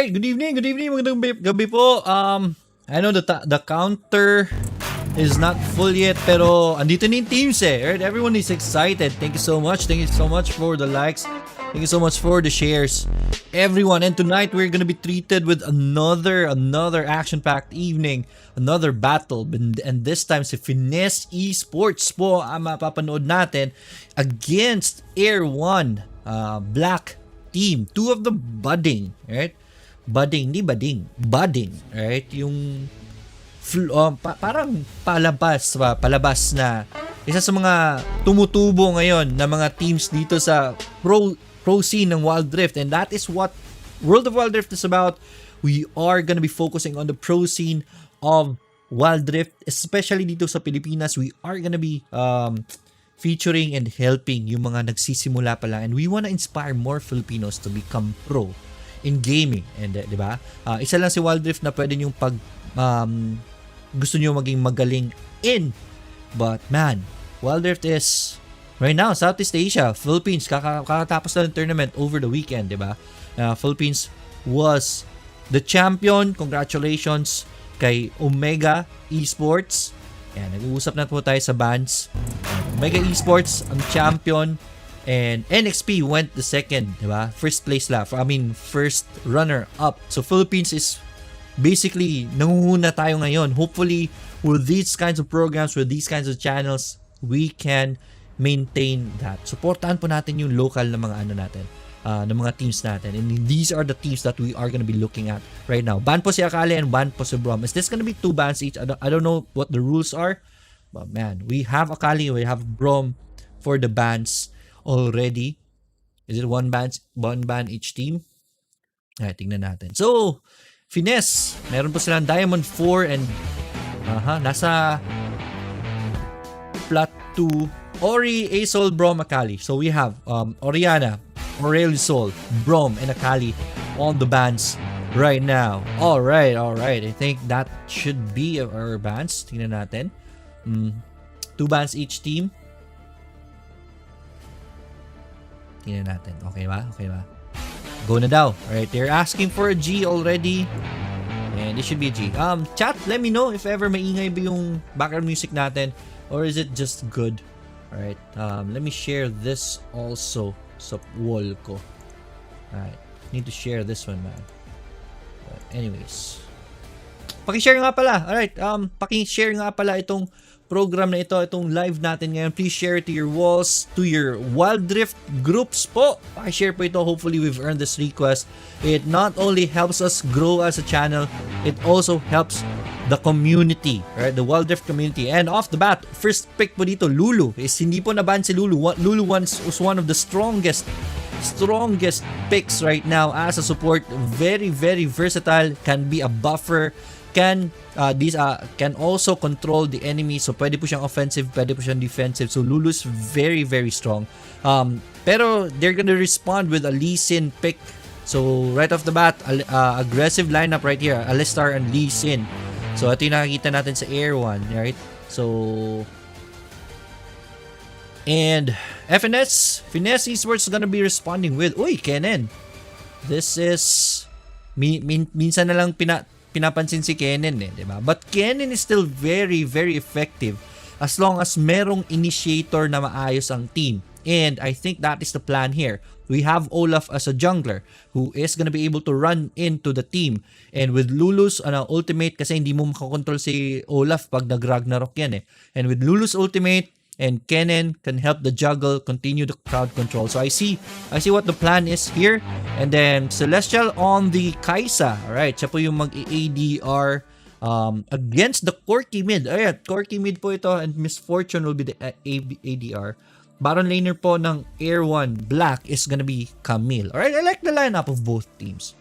Alright, good evening, magandang gabi po. I know the counter is not full yet, pero andito na yung teams eh. Right? Everyone is excited. Thank you so much for the likes. Thank you so much for the shares. Everyone, and tonight we're gonna be treated with another action-packed evening. Another battle. And this time si Finesse Esports po ang mapapanood natin against Air1 Black team. Two of the budding, right? Budding, right? Yung parang palabas na isa sa mga tumutubo ngayon na mga teams dito sa pro scene ng Wild Rift, and that is what World of Wild Rift is about. We are gonna be focusing on the pro scene of Wild Rift, especially dito sa Pilipinas. We are gonna be featuring and helping yung mga nagsisimula pa lang, and we wanna inspire more Filipinos to become pro in gaming. And di ba? Isa lang si Wild Rift na pwede yung pag gusto niyo maging magaling in. But man, Wild Rift is right now Southeast Asia, Philippines, kakatapos na ng tournament over the weekend, di ba? Philippines was the champion. Congratulations kay Omega Esports. Yan, nag-uusap na po tayo sa bans. Omega Esports ang champion, and NXP went the second, di ba? First place la. First runner up. So Philippines is basically nangunguna tayo ngayon. Hopefully with these kinds of programs, with these kinds of channels, we can maintain that. Supportahan po natin yung local na mga natin, ng mga teams natin. And these are the teams that we are gonna be looking at right now. Ban po si Akali and ban po si Brom. Is this gonna be 2 bans each? I don't know what the rules are, but man, we have Akali, we have Brom for the bans already. Is it 1 ban each team? Ay, tingnan natin. So Finesse, meron po silang Diamond 4 and nasa Plat 2, Ori, Asol, Brom, Akali. So we have Oriana, Aureliusol, Brom, and Akali on the bans right now. Alright. I think that should be our bans. Tingnan natin. 2 bans each team. Tingnan natin. Okay ba? Go na daw. Alright, they're asking for a G already. And it should be a G. Chat, let me know if ever maingay ba yung background music natin, or is it just good? Alright, let me share this also sa wall ko. Alright, need to share this one, man. But anyways, paki-share nga pala. Alright, paki-share nga pala itong program na ito, itong live natin ngayon. Please share it to your walls, to your Wild Rift groups po. Paki-share po ito. Hopefully we've earned this request. It not only helps us grow as a channel, it also helps the community, right? The Wild Rift community. And off the bat, first pick po dito, Lulu. Hindi po naban si Lulu. Lulu was one of the strongest picks right now as a support. Very, very versatile. Can be a buffer. Can also control the enemy. So pwede po siyang offensive, pwede po siyang defensive. So Lulu's very, very strong. Pero they're gonna respond with a Lee Sin pick. So right off the bat, aggressive lineup right here. Alistar and Lee Sin. So ito yung nakikita natin sa Air1, right? So and Finesse Esports is gonna be responding with, uy, Kennen. This is minsan na lang pinapansin si Kennen eh, di ba? But Kennen is still very, very effective as long as merong initiator na maayos ang team. And I think that is the plan here. We have Olaf as a jungler who is gonna be able to run into the team. And with Lulu's ultimate, kasi hindi mo makakontrol si Olaf pag nag-Ragnarok yan eh. And with Lulu's ultimate, and Kennen can help the juggle, continue the crowd control. So I see what the plan is here. And then Celestial on the Kaisa. Alright, siya po yung mag-ADR against the Corky mid. Ayan, Corky mid po ito, and Misfortune will be the ADR. Baron laner po ng Air1 Black is gonna be Camille. Alright, I like the lineup of both teams.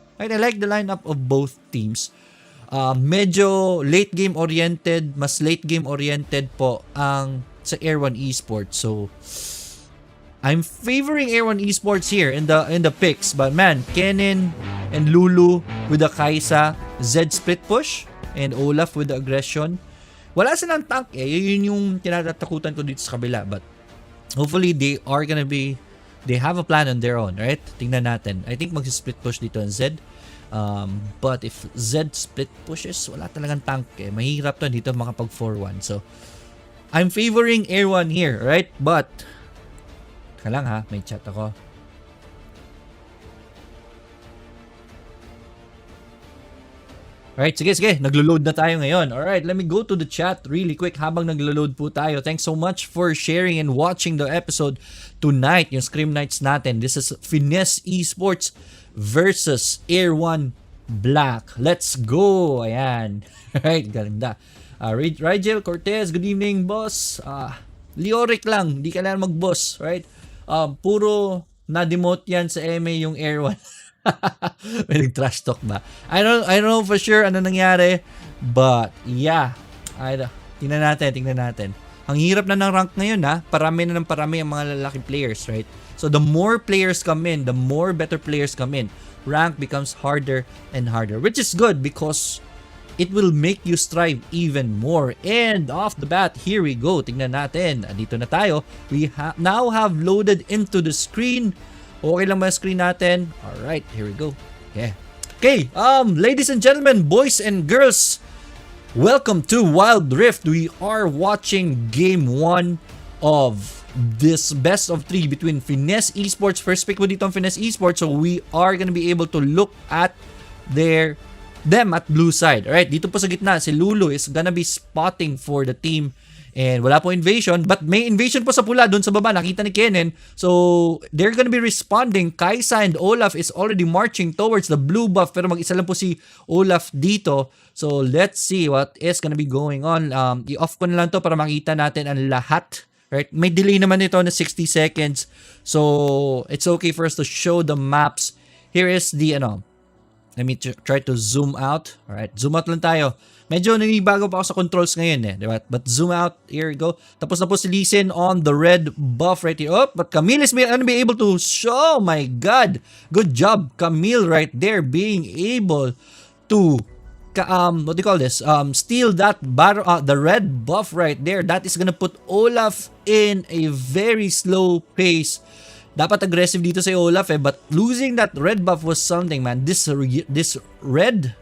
Medyo late game oriented, mas late game oriented po ang sa Air1 Esports. So I'm favoring Air1 Esports here in the picks. But man, Kennen and Lulu with the Kaisa, Zed split push, and Olaf with the aggression. Wala silang tank eh. Yun yung tinatatakutan ko dito sa kabila. But hopefully they have a plan on their own, right? Tingnan natin. I think mag-split push dito ang Zed. But if Z split pushes, wala talagang tank eh. Mahirap to dito makapag 4-1. So, I'm favoring Air1 here, right? But, ka lang ha, may chat ako. Alright, sige. Naglo-load na tayo ngayon. Alright, let me go to the chat really quick habang naglo-load po tayo. Thanks so much for sharing and watching the episode tonight, yung Scrim Nights natin. This is Finesse Esports versus Air1 Black. Let's go! Ayan. Alright, ganda. Rigel Cortez, good evening, boss. Leoric lang, di ka na mag-boss, right? Puro na-demote yan sa MA yung Air1. May nag-trash talk ba? I don't know for sure ano nangyari, but yeah. Tingnan natin. Ang hirap na ng rank ngayon ha. Parami na ng parami ang mga lalaki players, right? So the more players come in, the more better players come in. Rank becomes harder and harder, which is good because it will make you strive even more. And off the bat, here we go. Tingnan natin. Andito na tayo. We now have loaded into the screen. Okay lang ba yung screen natin? Alright, here we go. Okay, ladies and gentlemen, boys and girls, welcome to Wild Rift. We are watching game 1 of this best of 3 between Finesse Esports. First pick mo dito ang Finesse Esports, so we are gonna be able to look at them at blue side. Alright, dito po sa gitna, si Lulu is gonna be spotting for the team. And wala po invasion, but may invasion po sa pula doon sa baba, nakita ni Kennen. So, they're gonna be responding. Kaisa and Olaf is already marching towards the blue buff, pero mag-isa lang po si Olaf dito. So, let's see what is gonna be going on. I-off ko na lang to para makita natin ang lahat. Right? May delay naman ito na 60 seconds. So, it's okay for us to show the maps. Here is the, let me try to zoom out. Alright, zoom out lang tayo. Medyo nanibago pa ako sa controls ngayon eh. Diba? But zoom out. Here we go. Tapos na po si Lee Sin on the red buff right here. Oh, but Camille is be able to show. Oh my God. Good job, Camille right there being able to what do you call this? Steal that the red buff right there. That is gonna put Olaf in a very slow pace. Dapat aggressive dito si Olaf eh, but losing that red buff was something, man. This red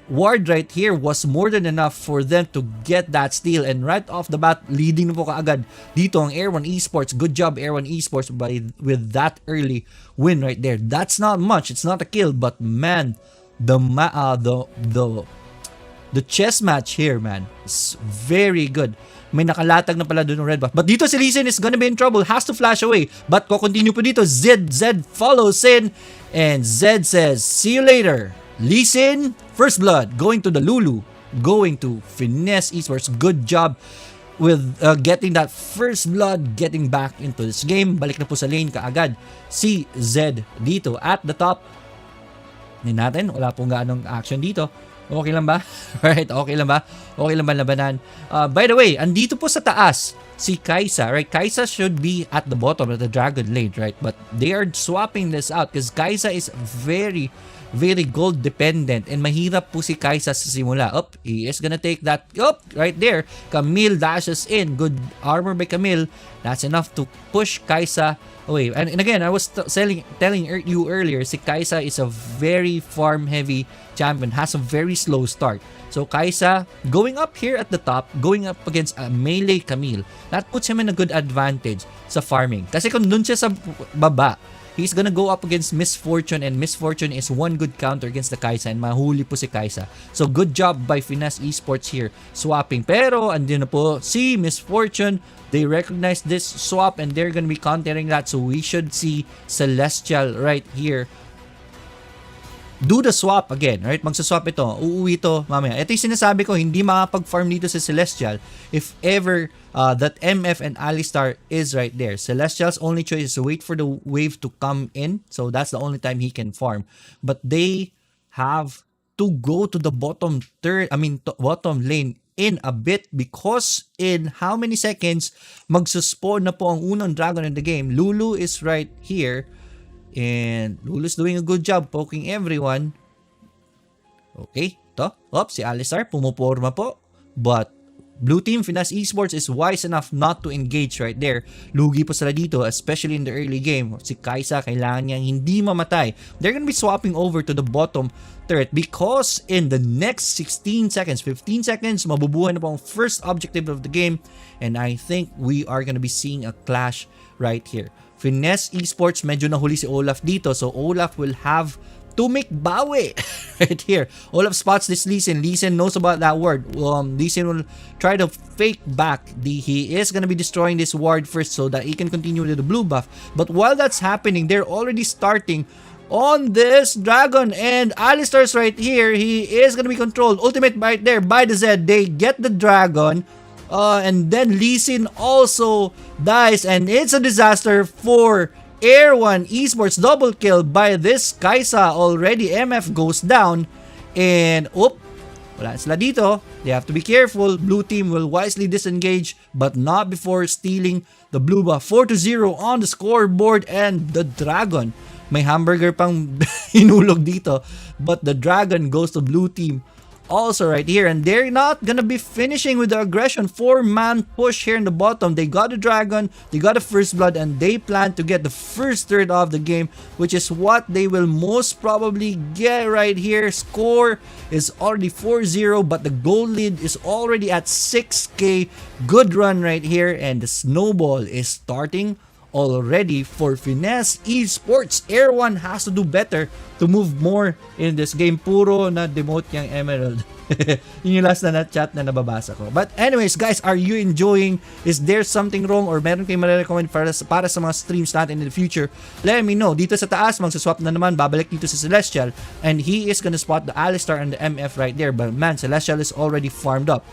ward right here was more than enough for them to get that steal, and right off the bat leading na po kaagad dito ang Air1 Esports. Good job Air1 Esports with that early win right there. That's not much, it's not a kill, but man, the chess match here, man, is very good. May nakalatag na pala doon ng red buff. But dito si Lee Sin is gonna be in trouble. Has to flash away. But ko-continue po dito. Zed follows in. And Zed says, see you later. Lee Sin, first blood. Going to the Lulu. Going to Finesse Esports. Good job with getting that first blood. Getting back into this game. Balik na po sa lane kaagad. Si Zed dito at the top. Hindi natin. Wala pong gaanong action dito. Okay lang ba? Right, okay lang ba? Okay lang ba labanan? By the way, andito po sa taas si Kaisa, right? Kaisa should be at the bottom of the Dragon Lane, right? But they are swapping this out because Kaisa is very gold dependent and mahirap po si Kaisa sa simula. He is gonna take that right there. Camille dashes in. Good armor by Camille. That's enough to push Kaisa away. And again, I was telling you earlier, si Kaisa is a very farm heavy champion, has a very slow start. So Kaisa going up here at the top, going up against a melee Camille, that puts him in a good advantage sa farming. Kasi kung dun siya sa baba, he's gonna go up against Misfortune, and Misfortune is one good counter against the Kaisa, and mahuli po si Kaisa. So good job by Finesse Esports here swapping. Pero andun na po si Misfortune. They recognize this swap and they're gonna be countering that. So we should see Celestial right here do the swap again, right? Magsaswap ito. Uuwi ito mamaya. Ito yung sinasabi ko, hindi makapag-farm dito si Celestial if ever that MF and Alistar is right there. Celestial's only choice is to wait for the wave to come in. So that's the only time he can farm. But they have to go to the bottom lane in a bit because in how many seconds magsuspawn na po ang unang dragon in the game. Lulu is right here. And Lulu's doing a good job poking everyone. Okay, to. Si Alistar pumuporma po. But Blue team, Finesse Esports is wise enough not to engage right there. Lugi po sila dito, especially in the early game. Si Kaisa, kailangan niyang hindi mamatay. They're gonna be swapping over to the bottom turret because in the next 16 seconds, 15 seconds, mabubuhay na po ang first objective of the game. And I think we are gonna be seeing a clash right here. Finesse Esports, medyo nahuli si Olaf dito. So Olaf will have to make bawi right here. Olaf spots this Lee Sin. Lee Sin knows about that ward. Lee Sin will try to fake back. He is gonna be destroying this ward first so that he can continue with the blue buff. But while that's happening, they're already starting on this dragon, and Alistar's right here. He is gonna be controlled. Ultimate right there by the Zed. They get the dragon. And then Lee Sin also dies, and it's a disaster for Air1 Esports. Double kill by this Kaisa already. MF goes down, and wala sila dito. They have to be careful. Blue team will wisely disengage, but not before stealing the blue buff. 4-0 on the scoreboard, and the dragon. May hamburger pang hinulog dito, but the dragon goes to blue team also right here, and they're not gonna be finishing with the aggression. 4-man push here in the bottom. They got the dragon, they got the first blood, and they plan to get the first third of the game, which is what they will most probably get right here. Score is already 4-0, but the goal lead is already at 6k. Good run right here, and the snowball is starting already for Finesse Esports. Air1 has to do better to move more in this game. Puro na demote yung Emerald. Yun yung last na chat na nababasa ko. But anyways guys, are you enjoying? Is there something wrong or meron kayong marirecommend para sa mga streams natin in the future? Let me know. Dito sa taas, magsaswap na naman. Babalik dito si Celestial, and he is gonna spot the Alistar and the MF right there. But man, Celestial is already farmed up.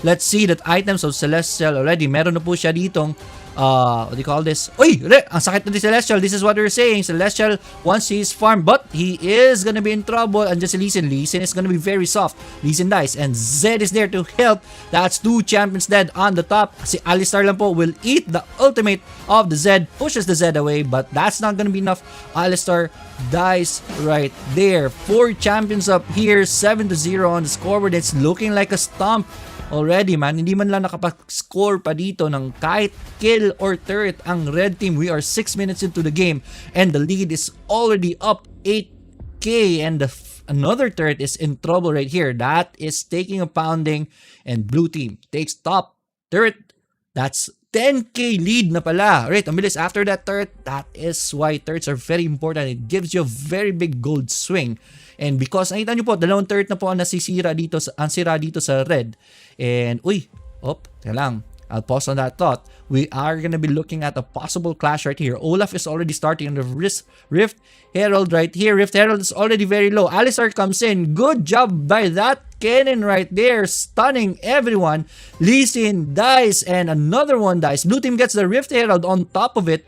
Let's see that items of Celestial already. Meron na po siya ditong what do you call this? Uy! Ang sakit na ni Celestial. This is what we're saying. Celestial, once he's farmed, but he is gonna be in trouble. And just Lee Sin. Lee Sin is gonna be very soft. Lee Sin dies, and Zed is there to help. That's 2 champions dead on the top. Si Alistar lang po will eat the ultimate of the Zed. Pushes the Zed away, but that's not gonna be enough. Alistar dies right there. 4 champions up here. 7-0 on the scoreboard. It's looking like a stomp already, man. Hindi man lang nakapag-score pa dito ng kahit kill or turret ang red team. We are 6 minutes into the game, and the lead is already up 8k, and another turret is in trouble right here. That is taking a pounding, and blue team takes top turret. That's 10k lead na pala. Right, ang bilis after that turret. That is why turrets are very important. It gives you a very big gold swing. And because nakita nyo po, dalawang turret na po ang nasisira dito, ang sira dito sa red. And teka lang, I'll pause on that thought. We are gonna be looking at a possible clash right here. Olaf is already starting on the Rift Herald right here. Rift Herald is already very low. Alistar comes in. Good job by that cannon right there, stunning everyone. Lee Sin dies, and another one dies. Blue team gets the Rift Herald on top of it.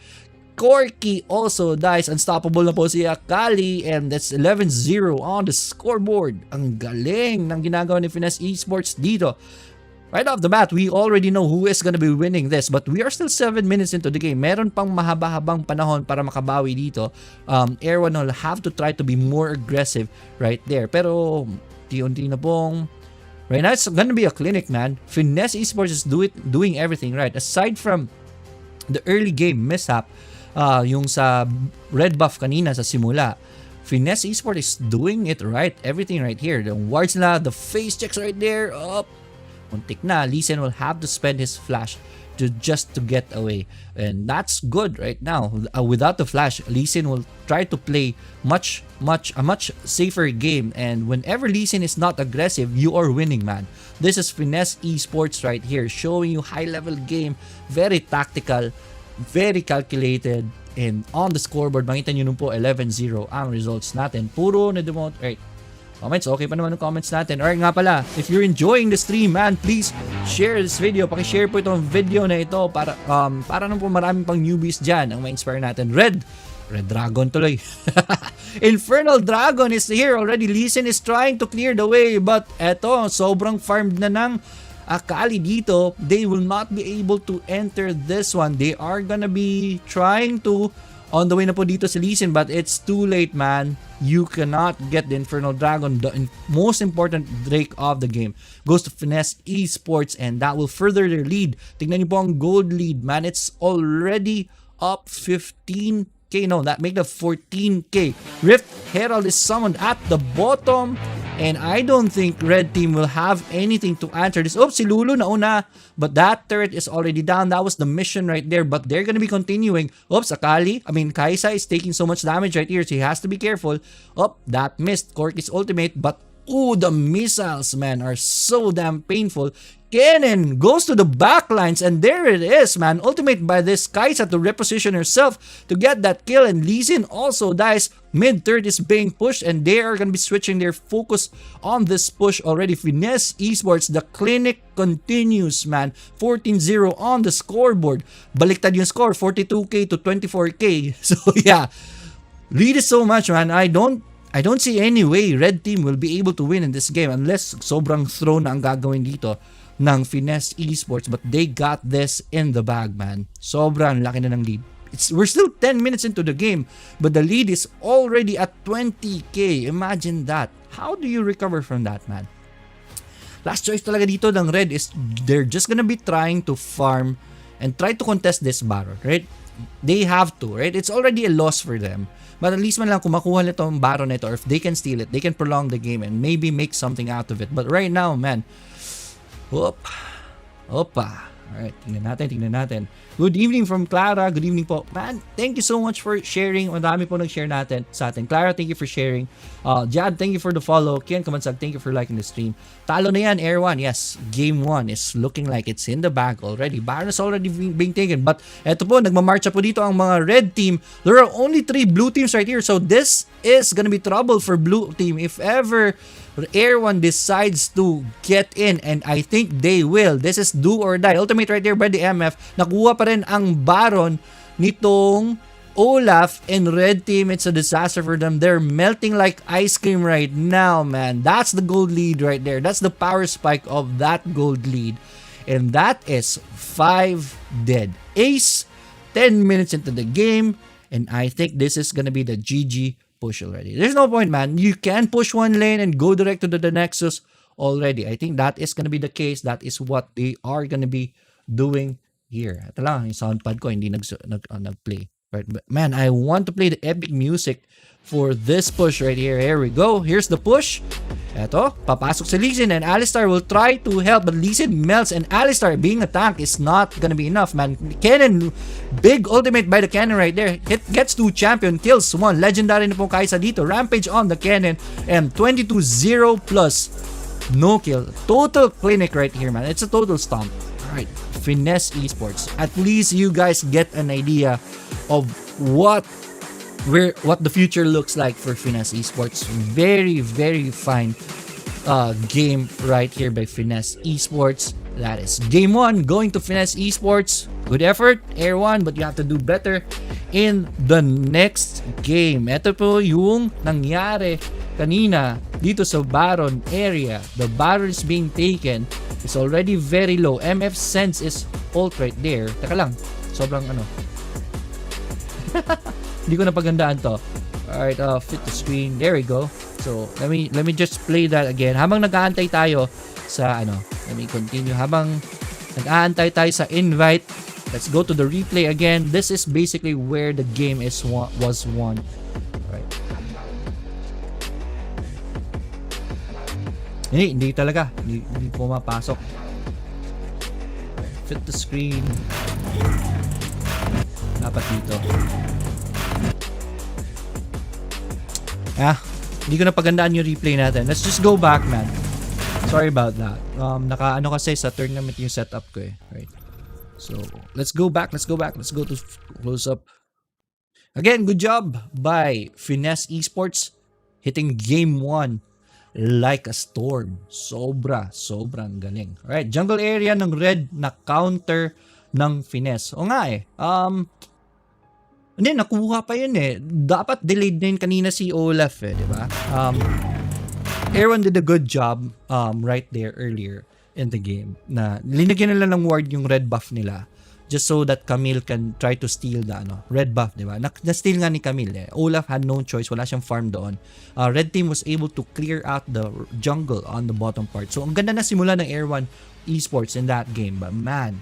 Corky also dies. Unstoppable na po si Akali, and that's 11-0 on the scoreboard. Ang galing ng ginagawa ni Finesse Esports dito. Right off the bat, we already know who is gonna be winning this, but we are still 7 minutes into the game. Meron pang mahaba-habang panahon para makabawi dito. Air1 will have to try to be more aggressive right there. Pero unti-unti na pong right now, it's gonna be a clinic, man. Finesse Esports is doing everything right. Aside from the early game mishap, yung sa red buff kanina sa simula, Finesse Esports is doing it right. Everything right here. The wards nila, the face checks right there. Muntik na. Lee Sin will have to spend his flash just to get away. And that's good right now. Without the flash, Lee Sin will try to play a much safer game. And whenever Lee Sin is not aggressive, you are winning, man. This is Finesse Esports right here, showing you high-level game, very tactical, very calculated, and on the scoreboard, makita nyo nun po 11-0 ang results natin. Puro na-demote. Right. Comments, okay pa naman yung comments natin. Alright nga pala, if you're enjoying the stream, man, please share this video. Paki-share po itong video na ito para naman po maraming pang newbies dyan ang ma-inspire natin. Red Dragon tuloy. Infernal Dragon is here already. Lee Sin is trying to clear the way, but eto, sobrang farmed na ng Akali dito. They will not be able to enter this one. They are gonna be trying to On the way na po dito si Lee Sin, but it's too late, man. You cannot get the Infernal Dragon. The most important Drake of the game goes to Finesse Esports, and that will further their lead. Tignan niyo po ang gold lead, man. It's already up 15k. No, that make the 14k. Rift Herald is summoned at the bottom, and I don't think red team will have anything to answer this. Oops, si Lulu nauna, but that turret is already down. That was the mission right there, but they're gonna be continuing. Oops, Kaisa is taking so much damage right here, so he has to be careful. Oh, that missed Corky's ultimate, but ooh, the missiles, man, are so damn painful. Kennen goes to the backlines, and there it is, man. Ultimate by this Kaisa to reposition herself to get that kill, and Lee Sin also dies. Mid-third is being pushed, and they are going to be switching their focus on this push already. Finesse Esports, the clinic continues, man. 14-0 on the scoreboard. Baliktad yung score, 42k to 24k. So yeah, lead is so much, man. I don't see any way red team will be able to win in this game unless sobrang throw na ang gagawin dito ng Finesse Esports, but they got this in the bag, man. Sobrang laki na ng lead. We're still 10 minutes into the game, but the lead is already at 20k. Imagine that. How do you recover from that, man? Last choice talaga dito ng red is they're just gonna be trying to farm and try to contest this Baron, right? They have to, right? It's already a loss for them. But at least man lang kung makuha nito ang Baron nito, or if they can steal it, they can prolong the game and maybe make something out of it. But right now, man, Opa. Alright, tingnan natin. Good evening from Clara. Good evening po. Man, thank you so much for sharing. Madami po nag-share natin sa atin. Clara, thank you for sharing. Jad, thank you for the follow. Kian Kamansag, thank you for liking the stream. Talo na yan, Air1. Yes, game 1 is looking like it's in the bag already. Baron is already being taken. But eto po, nagmamarcha po dito ang mga red team. There are only 3 blue teams right here. So this is gonna be trouble for blue team if ever Air1 decides to get in, and I think they will. This is do or die. Ultimate right there by the MF. Nakuha pa rin ang Baron nitong Olaf, and red team, it's a disaster for them. They're melting like ice cream right now, man. That's the gold lead right there. That's the power spike of that gold lead. And that is 5 dead. Ace, 10 minutes into the game, and I think this is gonna be the GG push already. There's no point, man. You can push one lane and go direct to the Nexus already. I think that is gonna be the case. That is what they are gonna be doing here. Ito lang, yung soundpad ko hindi nag-play. Right, but man, I want to play the epic music for this push right here. Here we go. Here's the push. Eto, papasok si Lee Sin, and Alistar will try to help, but Lee Sin melts, and Alistar being a tank is not gonna be enough, man. Kennen, big ultimate by the Kennen right there. Hit gets 2 champion, kills 1. Legendary na po Kaisa dito. Rampage on the Kennen, and 22-0 plus no kill. Total clinic right here, man. It's a total stomp. Alright, Finesse Esports. At least you guys get an idea of what the future looks like for Finesse Esports. Very, very fine game right here by Finesse Esports. That is game 1 going to Finesse Esports. Good effort, Air1, but you have to do better in the next game. Ito po yung nangyari kanina dito sa Baron area. The Baron is being taken. It's already very low. MF sense is ult right there. Teka lang, sobrang ano. Hindi ko napagandaan to. Alright, fit the screen. There we go. So, let me just play that again. Habang nag-aantay tayo sa ano, let me continue. Habang nag-aantay tayo sa invite, let's go to the replay again. This is basically where the game was won. Alright. Hindi talaga. Hindi pumapasok. Fit the screen. Dapat dito. Hindi ko napagandaan yung replay natin. Let's just go back, man. Sorry about that. Naka-ano kasi sa tournament yung setup ko eh. Right. So, let's go back. Let's go to close up. Again, good job by Finesse Esports hitting game 1 like a storm. Sobrang galing. Alright, jungle area ng red na counter ng Finesse. O nga eh. Hindi, nakuha pa yun eh. Dapat delayed na yun kanina si Olaf eh, di ba? Air1 did a good job right there earlier in the game na linagyan nila ng ward yung red buff nila just so that Camille can try to steal the red buff, di ba? Na-steal nga ni Camille eh. Olaf had no choice, wala siyang farm doon. Red team was able to clear out the jungle on the bottom part. So ang ganda na simula ng Air1 Esports in that game. But man,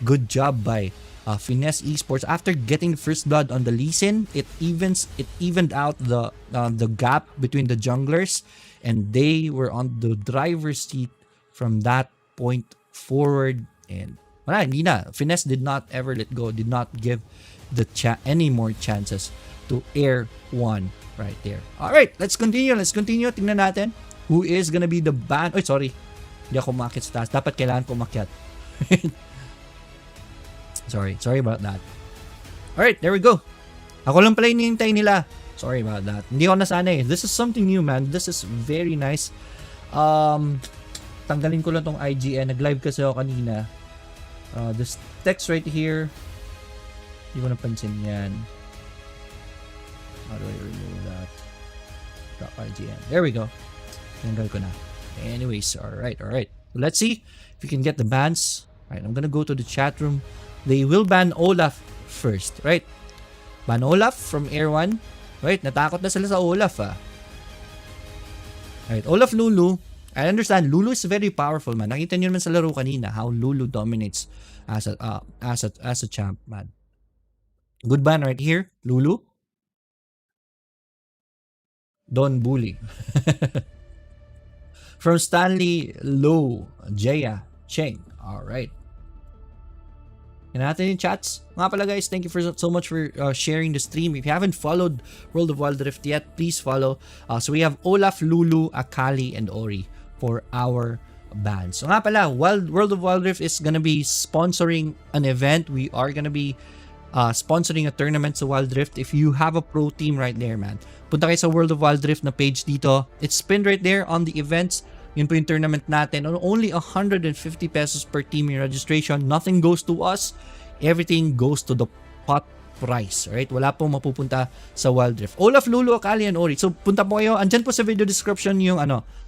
good job by Finesse Esports. After getting first blood on the Lee Sin, it evened out the gap between the junglers, and they were on the driver's seat from that point forward. And wala, hindi na. Finesse did not ever let go, did not give the any more chances to Air1 right there. Alright, let's continue. Tingnan natin who is gonna be the ban. Oy, sorry. Hindi ako umakyat sa taas. Dapat kailangan ko umakyat. Sorry about that. Alright, there we go. Ako lang pala hinihintay nila. Sorry about that. Hindi ako nasanay. This is something new, man. This is very nice. Tanggalin ko lang tong IGN. Nag-live kasi ako kanina. This text right here, hindi ko napansin yan. How do I remove that? .ign. There we go. Tanggal ko na. Anyways, alright. Let's see if we can get the bans. Alright, I'm gonna go to the chat room. They will ban Olaf first, right? Ban Olaf from Air1. Right, natakot na sila sa Olaf, Alright, Olaf Lulu. I understand Lulu is very powerful, man. Nakita niyo naman sa laro kanina how Lulu dominates as a champ, man. Good ban right here, Lulu. Don't bully. From Stanley Low, Jaya Cheng. All right. Yan natin yung chats. Nga pala guys, thank you so much for sharing the stream. If you haven't followed World of Wild Rift yet, please follow. So we have Olaf, Lulu, Akali, and Ori for our bans. So nga pala, World of Wild Rift is gonna be sponsoring an event. We are gonna be sponsoring a tournament sa Wild Rift. If you have a pro team right there, man, punta kayo sa World of Wild Rift na page dito. It's pinned right there on the events. Yun po yung tournament natin. Only 150 pesos per team in registration. Nothing goes to us. Everything goes to the pot price. Alright? Wala pong mapupunta sa Wild Rift. Olaf, Lulu, Akali, and Ori. So, punta po kayo. Andyan po sa video description yung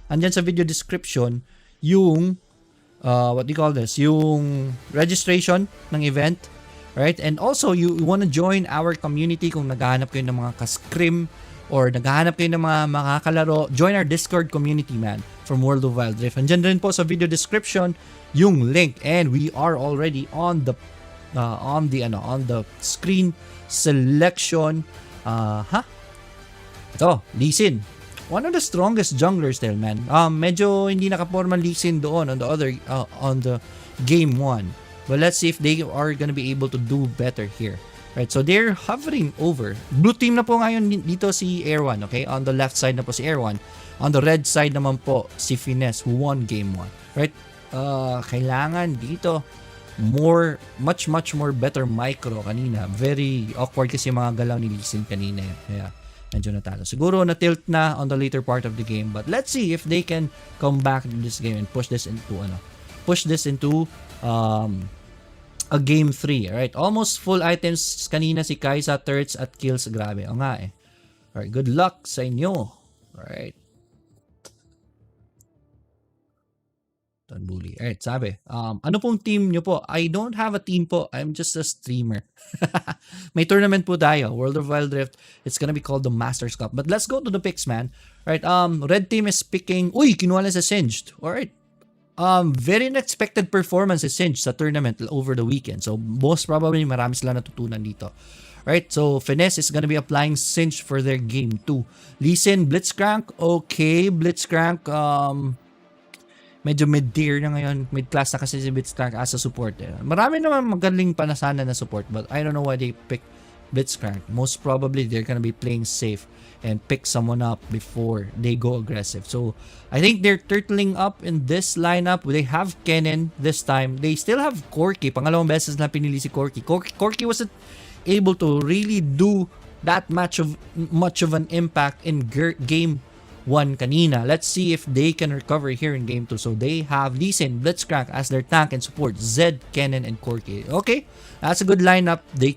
andyan sa video description yung what do you call this? Yung registration ng event. Right? And also, you want to join our community kung naghahanap kayo ng mga ka-scrim or naghahanap kayo ng mga makakalaro, join our Discord community, man, from World of Wild Rift. Andyan rin po sa video description yung link, and we are already on the screen selection. Ito, Lee Sin. One of the strongest junglers there, man. Medyo hindi nakaporma Lee Sin doon on the game 1. But let's see if they are gonna be able to do better here. Right, so they're hovering over. Blue team na po ngayon dito si Air1, okay? On the left side na po si Air1. On the red side naman po si Finesse who won game 1. Right? Kailangan dito much more better micro kanina. Very awkward kasi mga galaw ni Lee Sin kanina. Kaya medyo natalo. Siguro na-tilt na on the later part of the game, but let's see if they can come back in this game and push this into a game 3, alright? Almost full items kanina si Kaisa, turrets at kills. Grabe, o nga eh. Alright, good luck sa inyo. Alright. Don't bully. Alright, sabi. Ano pong team nyo po? I don't have a team po. I'm just a streamer. May tournament po tayo. World of Wild Rift. It's gonna be called the Masters Cup. But let's go to the picks, man. Alright, red team is picking... Uy, kinuha na sa Singed. Alright. Very unexpected performance is Singed sa tournament over the weekend. So, most probably, marami sila natutunan dito. Right? So, Finesse is gonna be applying Singed for their game 2. Lee Sin, Blitzcrank. Okay, Blitzcrank, medyo mid-tier na ngayon. Mid-class na kasi si Blitzcrank as a support. Marami naman magaling panasana na support, but I don't know why they pick Blitzcrank. Most probably, they're gonna be playing safe and pick someone up before they go aggressive. So, I think they're turtling up in this lineup. They have Kennen this time. They still have Corki. Pangalawang beses na pinili si Corki. Corki wasn't able to really do that much of an impact in game 1 kanina. Let's see if they can recover here in game 2. So, they have Lee Sin, Blitzcrank as their tank and support. Zed, Kennen, and Corki. Okay, that's a good lineup. They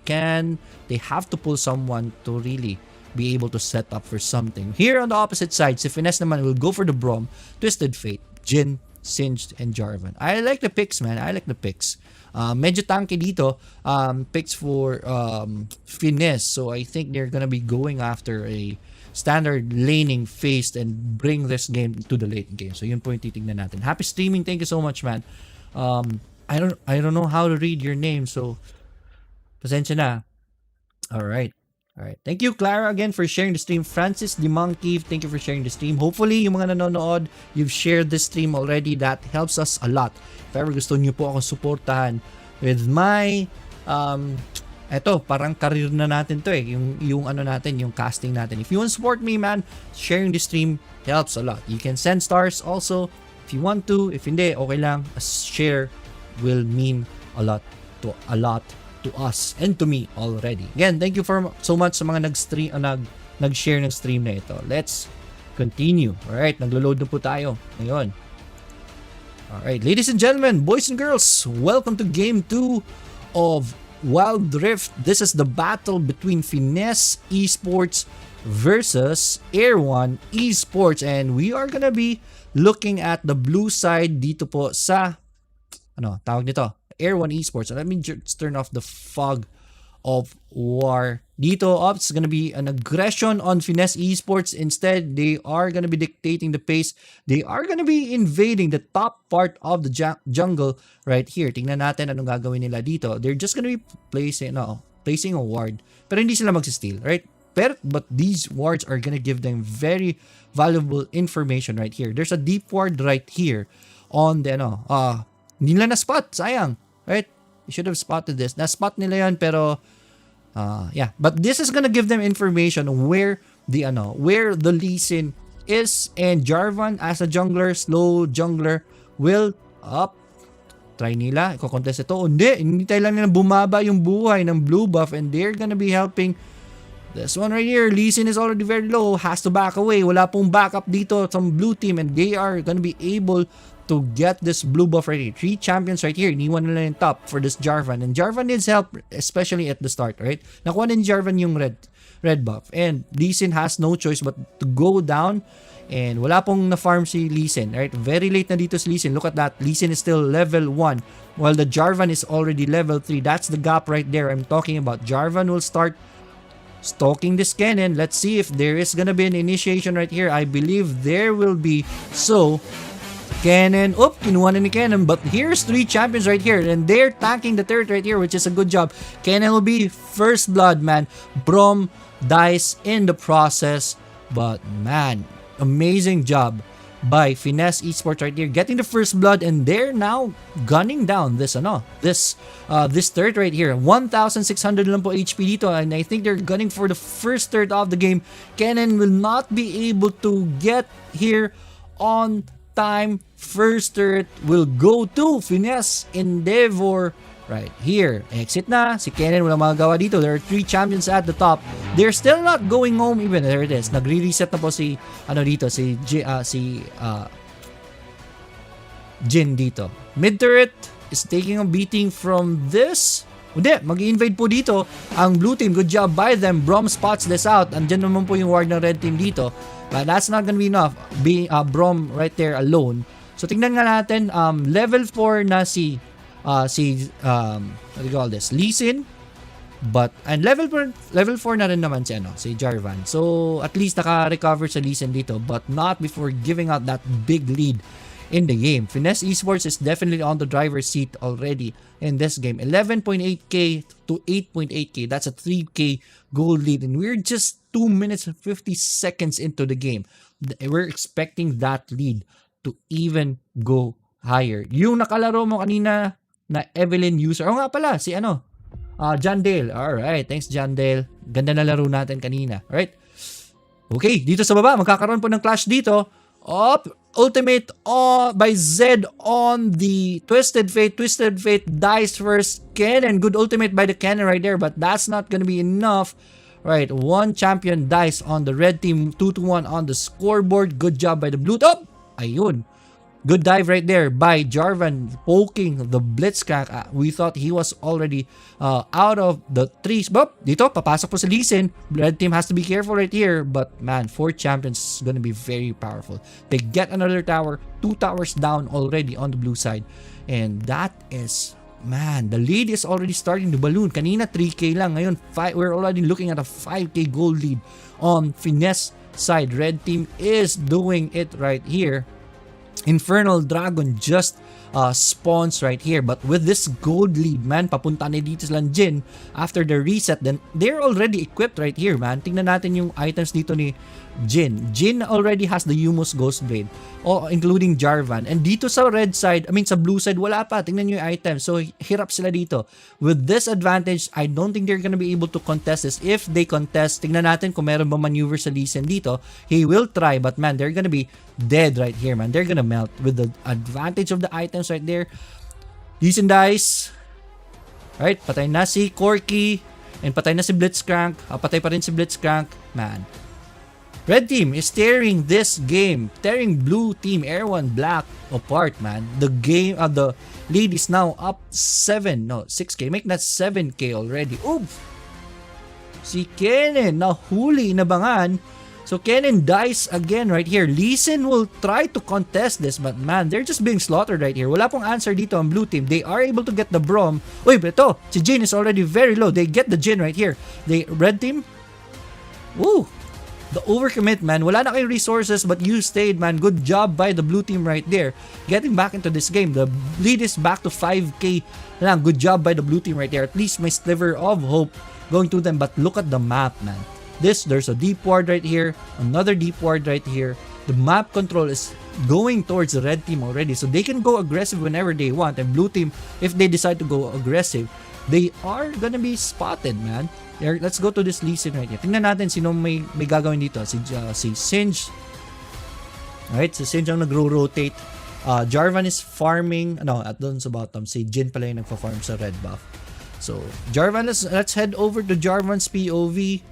have to pull someone to really be able to set up for something. Here on the opposite side, si Finesse naman will go for the Braum, Twisted Fate, Jhin, Singed, and Jarvan. I like the picks, man. I like the picks. Medyo tanky dito. Picks for Finesse. So I think they're gonna be going after a standard laning phase and bring this game to the late game. So yun po yung titignan natin. Happy streaming. Thank you so much, man. I don't know how to read your name, so pasensya na. All right. Thank you, Clara, again for sharing the stream. Francis the Monkey, thank you for sharing the stream. Hopefully, yung mga nanonood, you've shared the stream already. That helps us a lot. If ever gusto niyo po akong suportahan with my eto, parang career na natin to eh. Yung ano natin, yung casting natin. If you want to support me, man, sharing the stream helps a lot. You can send stars also if you want to. If hindi, okay lang. A share will mean a lot to us and to me already. Again, thank you so much sa mga nag-share ng stream na ito. Let's continue. Alright, naglo-load na po tayo ngayon. Alright, ladies and gentlemen, boys and girls, welcome to Game 2 of Wild Rift. This is the battle between Finesse Esports versus Air1 Esports, and we are gonna be looking at the blue side dito po sa tawag nito, Air1 Esports. Let me just turn off the fog of war. Dito, it's gonna be an aggression on Finesse Esports. Instead, they are gonna be dictating the pace. They are gonna be invading the top part of the jungle right here. Tingnan natin anong gagawin nila dito. They're just gonna be placing a ward. Pero hindi sila mag-steal, right? But these wards are gonna give them very valuable information right here. There's a deep ward right here on the hindi nila na-spot. Sayang. Right? You should have spotted this. Na-spot nila yan, pero yeah. But this is gonna give them information where the Lee Sin is, and Jarvan as a jungler, slow jungler, will try nila. Iko-contest ito. Hindi tayo lang nila bumaba yung buhay ng blue buff, and they're gonna be helping this one right here. Lee Sin is already very low. Has to back away. Wala pong backup dito from blue team, and they are gonna be able to get this blue buff right here. 3 champions right here. Iniwan nila yung top for this Jarvan. And Jarvan needs help, especially at the start, right? Nakuha din Jarvan yung red buff. And Lee Sin has no choice but to go down. And wala pong na-farm si Lee Sin, right? Very late na dito si Lee Sin. Look at that. Lee Sin is still level 1, while the Jarvan is already level 3. That's the gap right there I'm talking about. Jarvan will start stalking this cannon. Let's see if there is gonna be an initiation right here. I believe there will be. So Cannon, kinuha na ni Cannon, but here's 3 champions right here, and they're tanking the turret right here, which is a good job. Cannon will be first blood, man. Brom dies in the process, but man, amazing job by Finesse Esports right here, getting the first blood, and they're now gunning down this turret right here. 1,600 lang po HP dito, and I think they're gunning for the first turret of the game. Cannon will not be able to get here on time. First turret will go to Finesse Endeavor right here. Exit na. Si Kennen walang magagawa dito. There are 3 champions at the top. They're still not going home even. There it is. Nagre-reset na po si Jin dito. Mid turret is taking a beating from this. Hindi, mag-invade po dito ang blue team. Good job by them. Brom spots this out. Andyan naman po yung ward ng red team dito. But that's not gonna be enough. Brom right there alone. So tingnan nga natin, level 4 na what do you call this? Lee Sin. And level 4 na rin naman si Jarvan. So at least naka-recover sa Lee Sin dito, but not before giving out that big lead in the game. Finesse Esports is definitely on the driver's seat already in this game. 11.8k to 8.8k. That's a 3k gold lead, and we're just 2 minutes and 50 seconds into the game. We're expecting that lead to even go higher. Yung nakalaro mo kanina na Evelyn user. Nga pala, si John Dale. Alright, thanks John Dale. Ganda na laro natin kanina. Alright. Okay, dito sa baba, magkakaroon po ng clash dito. Ultimate by Zed on the Twisted Fate. Twisted Fate dies first. Cannon, good ultimate by the Cannon right there, but that's not gonna be enough. Right, 1 champion dies on the red team, 2-1 on the scoreboard. Good job by the blue. Ayun. Good dive right there by Jarvan poking the Blitzcrank. We thought he was already out of the trees. But dito, papasok po si Lee Sin. Red team has to be careful right here. But man, 4 champions is gonna be very powerful. They get another tower. 2 towers down already on the blue side. And that is... Man, the lead is already starting to balloon. Kanina 3k lang. Ngayon, we're already looking at a 5k gold lead on Finesse side. Red team is doing it right here. Infernal Dragon just spawns right here. But with this gold lead, man, papunta na dito sila Jin after the reset. Then, they're already equipped right here, man. Tingnan natin yung items dito ni Jin. Jin already has the Humus Ghost Blade, including Jarvan. And dito sa red side, sa blue side, wala pa. Tingnan nyo yung items. So, hirap sila dito. With this advantage, I don't think they're gonna be able to contest this. If they contest, tingnan natin kung meron ba maneuver sa Lee Sin dito. He will try, but man, they're gonna be dead right here, man. They're gonna melt with the advantage of the items right there. Lee Sin dies. Right, patay na si Corky. And patay na si Blitzcrank. Patay pa rin si Blitzcrank. Man, Red team is tearing this game, tearing blue team Air1 Black apart, man. The game, the lead is now up 6k. Make that 7k already. Oops! Si Kennen, nahuli, inabangan. So Kennen dies again right here. Lee Sin will try to contest this, but man, they're just being slaughtered right here. Wala pong answer dito on blue team. They are able to get the Brom. Uy, but ito, si Jin is already very low. They get the Jin right here. Red team, woo! The overcommit, man. Wala na kayong resources, but you stayed, man. Good job by the blue team right there. Getting back into this game. The lead is back to 5k lang. Good job by the blue team right there. At least my sliver of hope going to them. But look at the map, man. There's a deep ward right here. Another deep ward right here. The map control is going towards the red team already. So they can go aggressive whenever they want. And blue team, if they decide to go aggressive, they are gonna be spotted, man. Let's go to this Lee Sin right here. Tingnan natin sino may gagawin dito. Si Singe. Alright, si Singe ang nagro-rotate. Jarvan is farming. At doon sa bottom. Si Jin pala yung nagpa-farm sa red buff. So, Jarvan, let's head over to Jarvan's POV.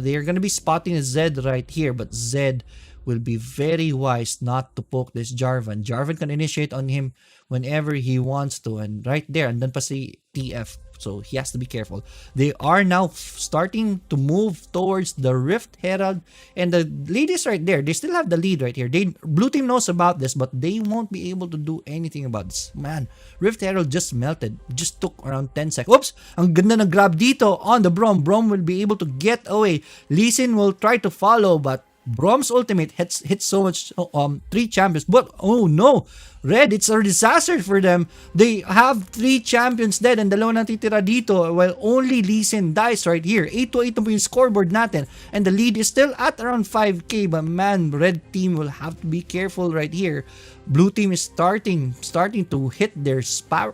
They're gonna be spotting Zed right here. But Zed will be very wise not to poke this Jarvan. Jarvan can initiate on him whenever he wants to. And right there, and then pa si TF. So he has to be careful. They are now starting to move towards the Rift Herald. And the lead is right there. They still have the lead right here. Blue team knows about this, but they won't be able to do anything about this. Man, Rift Herald just melted. Just took around 10 seconds. Oops! Ang ganda ng grab dito on the Brom. Brom will be able to get away. Lee Sin will try to follow, but Brom's ultimate hits so much 3 champions. But oh no! Red, it's a disaster for them. They have 3 champions dead and dalawa natitira dito while only Lee Sin dies right here. 8-8 na po yung scoreboard natin. And the lead is still at around 5k. But man, red team will have to be careful right here. Blue team is starting to hit their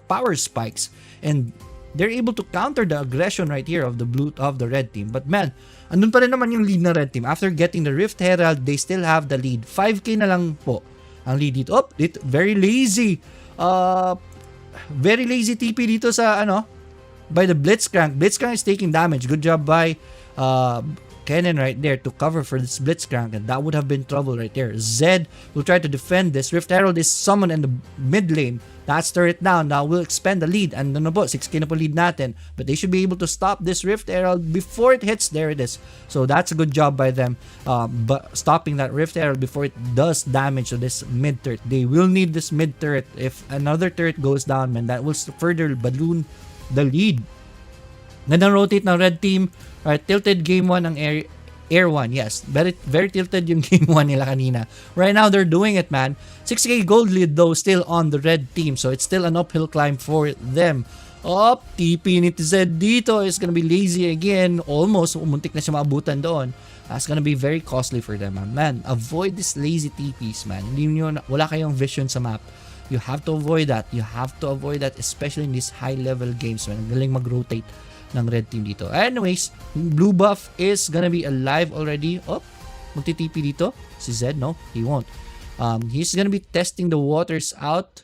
power spikes. And they're able to counter the aggression right here of the red team. But man, andun pa rin naman yung lead na red team. After getting the Rift Herald, they still have the lead. 5k na lang po ang lead dito. Very lazy. Very lazy TP dito sa by the Blitzcrank. Blitzcrank is taking damage. Good job by Kennen right there to cover for this Blitzcrank, and that would have been trouble right there. Zed will try to defend this. Rift Herald is summoned in the mid lane. That's turret down. Now we'll expand the lead. And 6k na po lead natin. But they should be able to stop this Rift Herald before it hits. There it is. So that's a good job by them. But stopping that Rift Herald before it does damage to this mid turret. They will need this mid turret. If another turret goes down, man, that will further balloon the lead. Gandang rotate ng red team. Alright, tilted game 1 ng Air1. Yes, very tilted yung game 1 nila kanina. Right now, they're doing it, man. 6k gold lead though, still on the red team. So, it's still an uphill climb for them. TP ni Zed dito is gonna be lazy again. Almost, umuntik na siya maabutan doon. That's gonna be very costly for them, man. Avoid this lazy TPs, man. Wala kayong vision sa map. You have to avoid that. You have to avoid that, especially in these high-level games, man. Galing mag-rotate ng red team dito. Anyways, blue buff is gonna be alive already. Magti-TP dito. Si Zed, no? He won't. He's gonna be testing the waters out.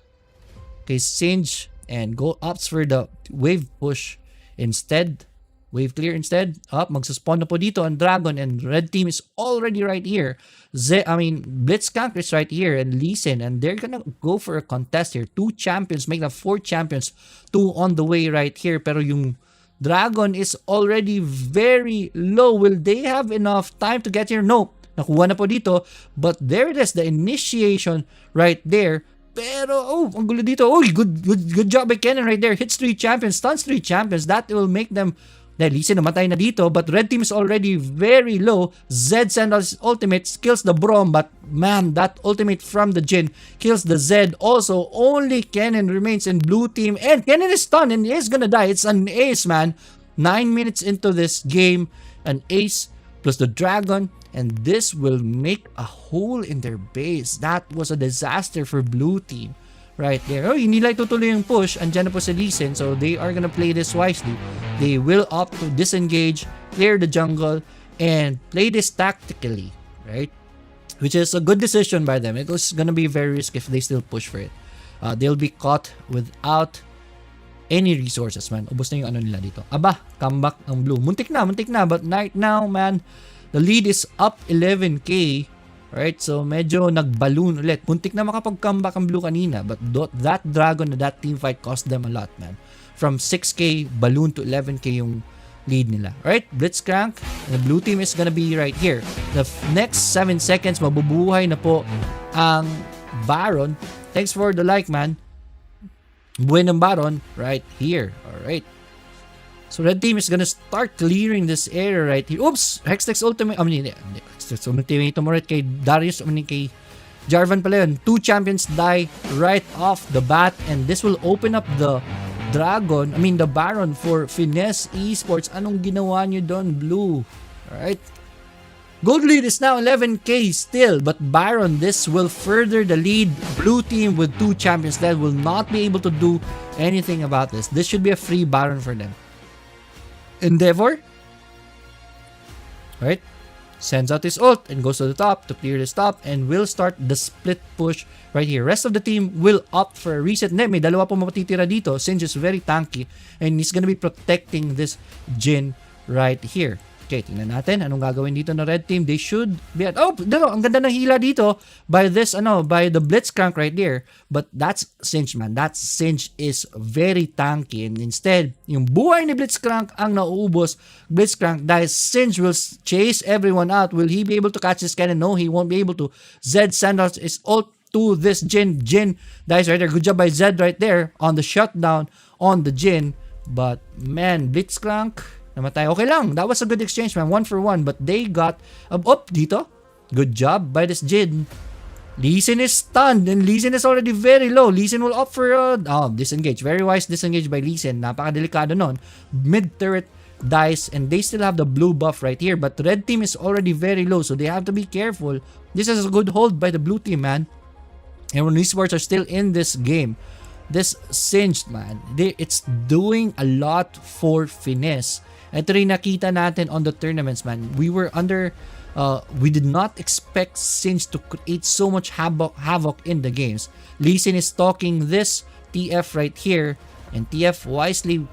Okay, Singe and go opts for the wave push instead. Wave clear instead. Up, magsuspawn na po dito ang Dragon, and red team is already right here. Blitzcrank is right here, and Lee Sin, and they're gonna go for a contest here. 2 champions, make them 4 champions. 2 on the way right here. Pero yung Dragon is already very low. Will they have enough time to get here? Nope. Nakuha na po dito. But there it is, the initiation right there. Pero, ang gulo dito. Good job by Kennen right there. Hits 3 champions, stuns 3 champions. That will make them... Lee Sin namatay na dito, but red team is already very low. Zed send his ultimate, kills the Braum, but man, that ultimate from the Jhin kills the Zed also. Only Kennen remains in blue team, and Kennen is stunned and he is gonna die. It's an ace, man. 9 minutes into this game, an ace plus the Dragon, and this will make a hole in their base. That was a disaster for blue team. Right there. Hindi lang itutuloy yung push. Andyan na po si Lee Sin. So, they are gonna play this wisely. They will opt to disengage, clear the jungle, and play this tactically. Right? Which is a good decision by them. It was gonna be very risky if they still push for it. They'll be caught without any resources, man. Ubos na yung ano nila dito. Aba, comeback ang blue. Muntik na. But right now, man, the lead is up 11k. Right, so medyo nag-balloon ulit. Puntik na makapag-comeback ang blue kanina, but that Dragon na that team fight cost them a lot, man. From 6k, balloon to 11k yung lead nila. Right, Blitzcrank, the blue team is gonna be right here. The next 7 seconds, mabubuhay na po ang Baron. Thanks for the like, man. Buhay ng Baron right here. Alright. So red team is gonna start clearing this area right here. Oops! Hextech's ultimate. Hextech's ultimate mo right kay Darius. Kay Jarvan pala yun. 2 champions die right off the bat, and this will open up the the Baron for Finesse Esports. Anong ginawa nyo doon, blue? Alright. Gold lead is now 11k still, but Baron, this will further the lead. Blue team with 2 champions that will not be able to do anything about this. This should be a free Baron for them. Endeavor, right, sends out his ult and goes to the top to clear this top, and will start the split push right here. Rest of the team will opt for a reset. May dalawa po matitira dito. Singe is very tanky, and he's gonna be protecting this Jhin right here. Okay, tingnan natin anong gagawin dito na red team. They should be at... ang ganda ng hila dito by this, by the Blitzcrank right there. But that's Singe, man. That Singe is very tanky. And instead, yung buhay ni Blitzcrank ang nauubos. Blitzcrank dahil Singe will chase everyone out. Will he be able to catch this cannon? No, he won't be able to. Zed send out his ult to this Jhin. Jhin dies right there. Good job by Zed right there on the shutdown on the Jhin. But, man, Blitzcrank... namatay. Okay lang. That was a good exchange, man. 1 for 1. But they got... dito. Good job by this Jhin. Lee Sin is stunned. And Lee Sin is already very low. Lee Sin will opt for... disengage. Very wise disengage by Lee Sin. Napakadelikado nun. Mid-turret dies. And they still have the blue buff right here. But red team is already very low. So they have to be careful. This is a good hold by the blue team, man. Air1 Esports are still in this game. This Singed, man. It's doing a lot for Finesse. Ito rin nakita natin on the tournaments, man. We did not expect Singe to create so much havoc in the games. Lee Sin is stalking this TF right here, and TF wisely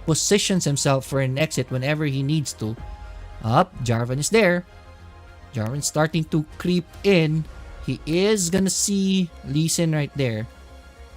positions himself for an exit whenever he needs to. Jarvan is there. Jarvan's starting to creep in. He is gonna see Lee Sin right there.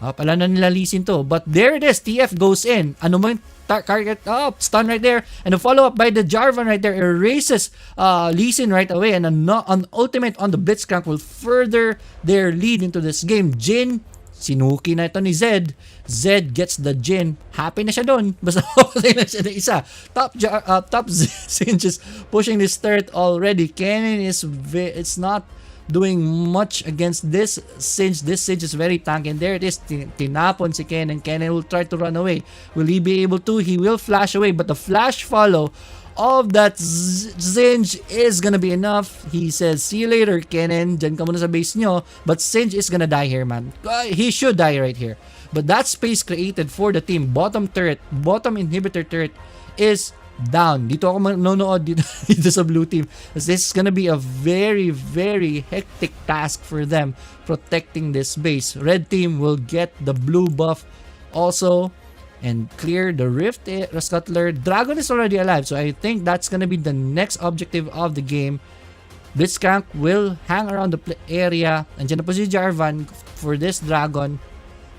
Pala na nila Lee Sin to. But there it is. TF goes in. Ano mo yung target? Stun right there. And a follow-up by the Jarvan right there erases Lee Sin right away. And an ultimate on the Blitzcrank will further their lead into this game. Jhin, sinuki na ito ni Zed. Zed gets the Jhin. Happy na siya doon. Basta okay na siya na isa. Top Sin just pushing this turret already. Kennen it's not doing much against this Singe. This Singe is very tanky, and there it is. Tinapon si Kennen. Kennen will try to run away. Will he be able to? He will flash away, but the flash follow of that Singe is gonna be enough. He says, see you later, Kennen. Diyan ka muna sa base nyo. But Singe is gonna die here, man. He should die right here. But that space created for the team, bottom inhibitor turret is down. Dito ako manonood dito sa blue team. This is gonna be a very, very hectic task for them protecting this base. Red team will get the blue buff also. and clear the Rift Scuttler. Dragon is already alive, so I think that's gonna be the next objective of the game. Blitzcrank will hang around the area. Andyan na po si Jarvan for this Dragon.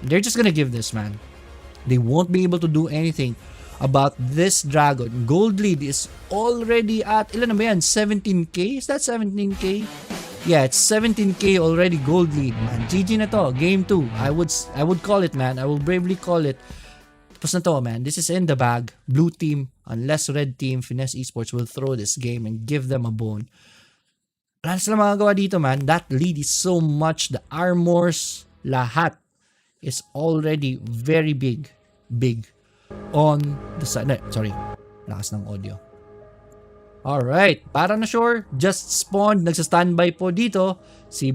They're just gonna give this, man. They won't be able to do anything about this Dragon. Gold lead is already at, ilan na ba yan? 17k? Is that 17k? Yeah, it's 17k already gold lead, man. GG na to. Game 2. I would call it, man. I will bravely call it. Tapos na to, man. This is in the bag. Blue team, unless red team, Finesse Esports will throw this game and give them a bone. Wala na sila magagawa dito, man. That lead is so much. The armors, lahat is already very big on the side. Sorry, lakas ng audio. Alright, para na sure, just spawned, nagsa-standby po dito si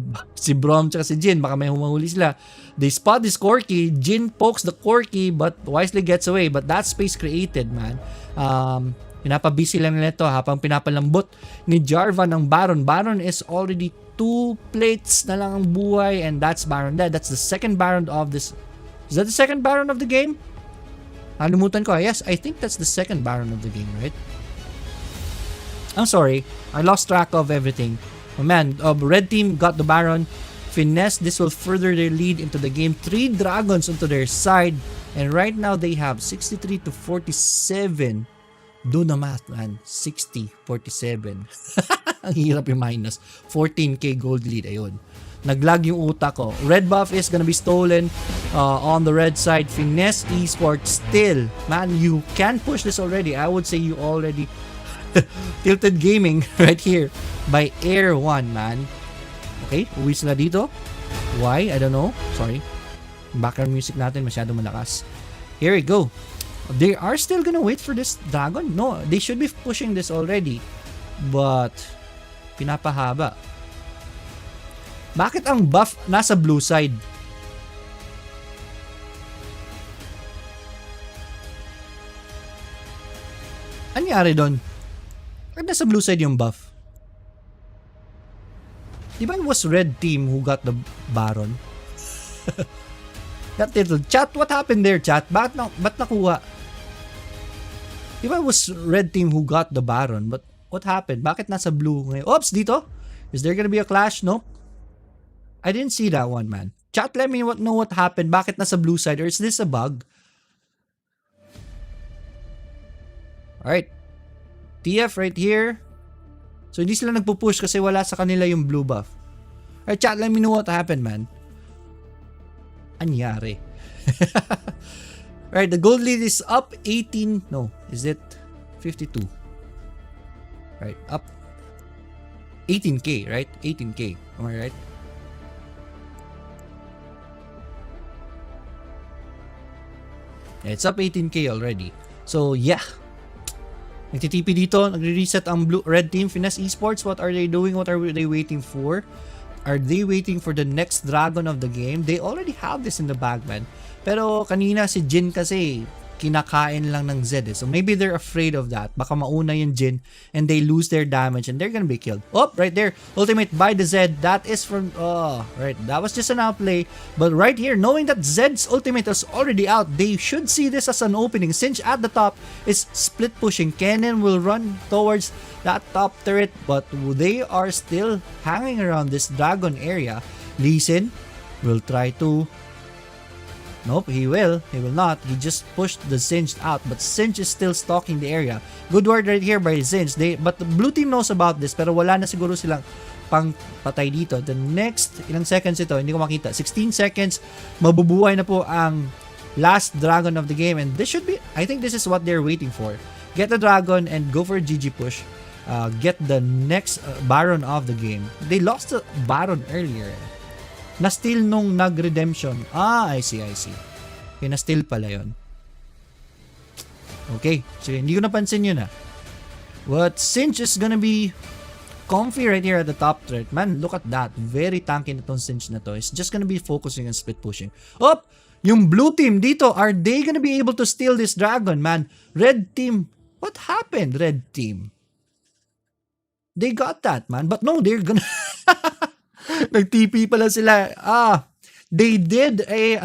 Brom tsaka si Jin, baka may humahuli sila. They spot this Corki, Jin pokes the Corki but wisely gets away, but that space created, man. Pinapabisi lang nila ito habang pinapalambot ni Jarvan ng Baron. Baron is already 2 plates na lang ang buhay and that's Baron dead. That's the second Baron of this. Is that the second Baron of the game? Nalimutan ko. Yes, I think that's the second Baron of the game, right? I'm sorry, I lost track of everything. Oh man, red team got the Baron. Finesse, this will further their lead into the game. 3 dragons onto their side. And right now, they have 63 to 47. Do the math, man. 60, 47. Ang hirap yung minus. 14k gold lead, ayun. Naglag yung utak ko. Red buff is gonna be stolen on the red side. Finesse Esports still. Man, you can push this already. I would say you already tilted gaming right here by Air1, man. Okay, uwi sila dito. Why? I don't know. Sorry. Background music natin masyado malakas. Here we go. They are still gonna wait for this dragon? No, they should be pushing this already. But pinapahaba. Bakit ang buff nasa blue side? Anyari doon? Bakit nasa blue side yung buff? Diba it was red team who got the Baron? That little chat, what happened there, chat? Ba't nakuha? Diba it was red team who got the Baron? But what happened? Bakit nasa blue ngayon? Oops, dito? Is there gonna be a clash? Nope. I didn't see that one, man. Chat, let me know what happened. Bakit nasa blue side? Or is this a bug? Alright. TF right here. So, hindi sila nagpupush kasi wala sa kanila yung blue buff. Alright, chat, let me know what happened, man. Anyari. Alright, the gold lead is up 18. No, is it 52? Alright, up 18k, right? 18k. Am I right? Yeah, it's up 18k already. So, yeah. Nagtitipi dito, nagre-reset ang red team, Finesse Esports. What are they doing? What are they waiting for? Are they waiting for the next dragon of the game? They already have this in the bag, man. Pero kanina si Jin kasi kinakain lang ng Zed. So maybe they're afraid of that. Baka mauna yung Jin and they lose their damage and they're gonna be killed. Oh, right there. Ultimate by the Zed. That is from... Oh, right. That was just an outplay. But right here, knowing that Zed's ultimate is already out, they should see this as an opening. Since at the top is split pushing. Kennen will run towards that top turret, but they are still hanging around this dragon area. Lee Sin will try to... Nope, he will. He will not. He just pushed the Singed out. But Singed is still stalking the area. Good word right here by Singed. But the blue team knows about this. Pero wala na siguro silang pang patay dito. The next, ilang seconds ito? Hindi ko makita. 16 seconds. Mabubuhay na po ang last dragon of the game. And this should be, I think this is what they're waiting for. Get the dragon and go for a GG push. Get the next Baron of the game. They lost the Baron earlier. Na-steal nung nag-redemption. I see. Okay, na-steal pala yun. Okay, so hindi ko napansin yun But Cinch is gonna be comfy right here at the top threat. Man, look at that. Very tanky na tong Cinch na to. It's just gonna be focusing on split pushing. Oh! Yung blue team dito, are they gonna be able to steal this dragon, man? Red team, what happened, red team? They got that, man. But no, they're gonna... Nag-TP pala sila. They did a,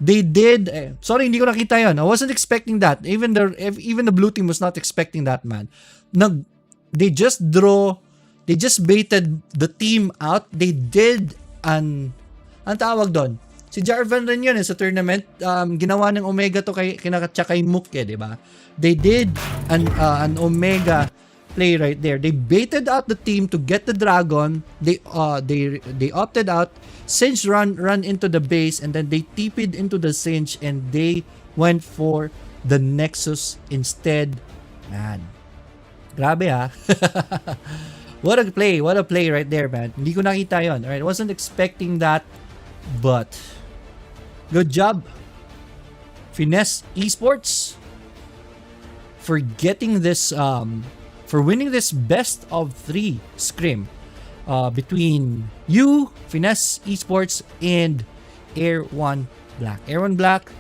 They did, sorry, hindi ko nakita yon. I wasn't expecting that. Even the blue team was not expecting that, man. They just baited the team out. They did ang tawag doon. Si Jarvan rin yun sa tournament. Ginawa ng Omega to kay Mook, di ba? They did an Omega play right there. They baited out the team to get the dragon. They opted out. Singe run into the base, and then they TP'd into the Singe, and they went for the Nexus instead. Man, grabe ha. What a play right there, man. Hindi ko nakita yon. Alright, wasn't expecting that, but good job, Finesse Esports, for getting this for winning this best of 3 scrim between you, Finesse Esports, and Air1 Black. Air1 Black,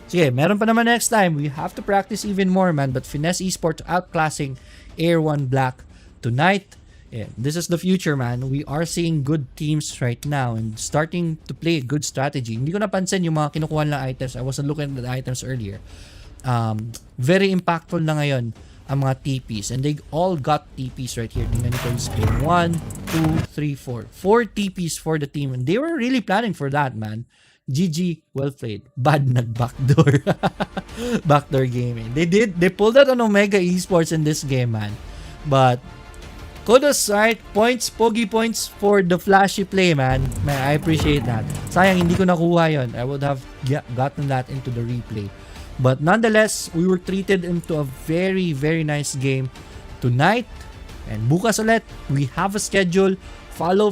sige, meron pa naman next time. We have to practice even more, man. But Finesse Esports outclassing Air1 Black tonight. Yeah, this is the future, man. We are seeing good teams right now and starting to play a good strategy. Hindi ko napansin yung mga kinukuha lang items. I wasn't looking at the items earlier. Very impactful na ngayon ang mga TPs, and they all got TPs right here. Tingnan nito yung screen. 1, 2, 3, 4. 4 TPs for the team, and they were really planning for that, man. GG, well played. Bad nag-backdoor. Backdoor gaming. They pulled out on Omega Esports in this game, man. But kudos, right? Points, pogi points for the flashy play, man. Man, I appreciate that. Sayang hindi ko nakuha yon. I would have gotten that into the replay. But nonetheless, we were treated into a very, very nice game tonight. And bukas ulit, we have a schedule. Follow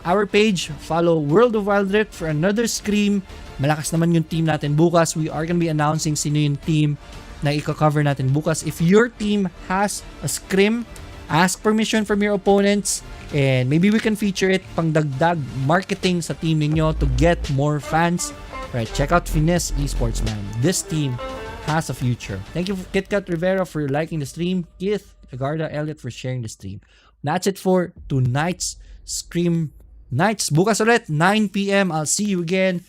our page. Follow World of Wild Rift for another scrim. Malakas naman yung team natin bukas. We are gonna be announcing sino yung team na i-cover natin bukas. If your team has a scrim, ask permission from your opponents, and maybe we can feature it pang dagdag marketing sa team ninyo to get more fans. Right, check out Finesse Esports, man. This team has a future. Thank you, KitKat Rivera, for liking the stream. Keith Agarda Elliott for sharing the stream. That's it for tonight's Scrim Nights. Bukas ulit, 9 p.m. I'll see you again.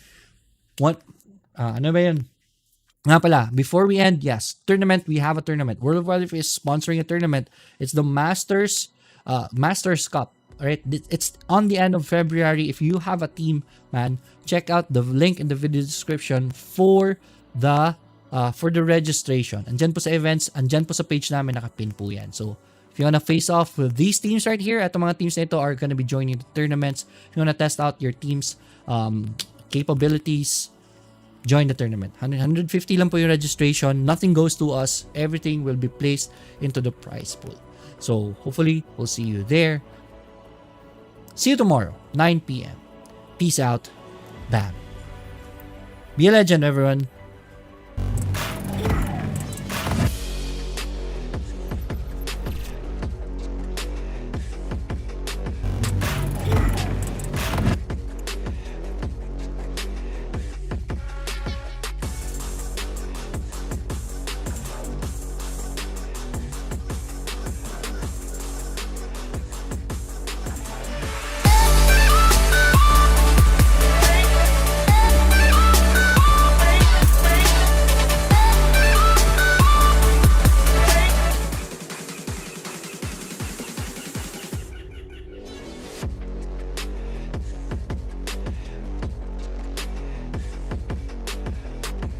Ano ba yun? Nga pala, before we end, yes, tournament, we have a tournament. World of Wild Rift is sponsoring a tournament. It's the Masters Cup. Alright, it's on the end of February. If you have a team, man, check out the link in the video description for the registration. Andyan po sa events, andyan po sa page namin, nakapin po yan. So, if you wanna face off with these teams right here, at mga teams na ito are gonna be joining the tournaments. If you wanna test out your team's capabilities, join the tournament. 150 lang po yung registration. Nothing goes to us. Everything will be placed into the prize pool. So, hopefully, we'll see you there. See you tomorrow, 9 p.m. Peace out. Bam. Be a legend, everyone.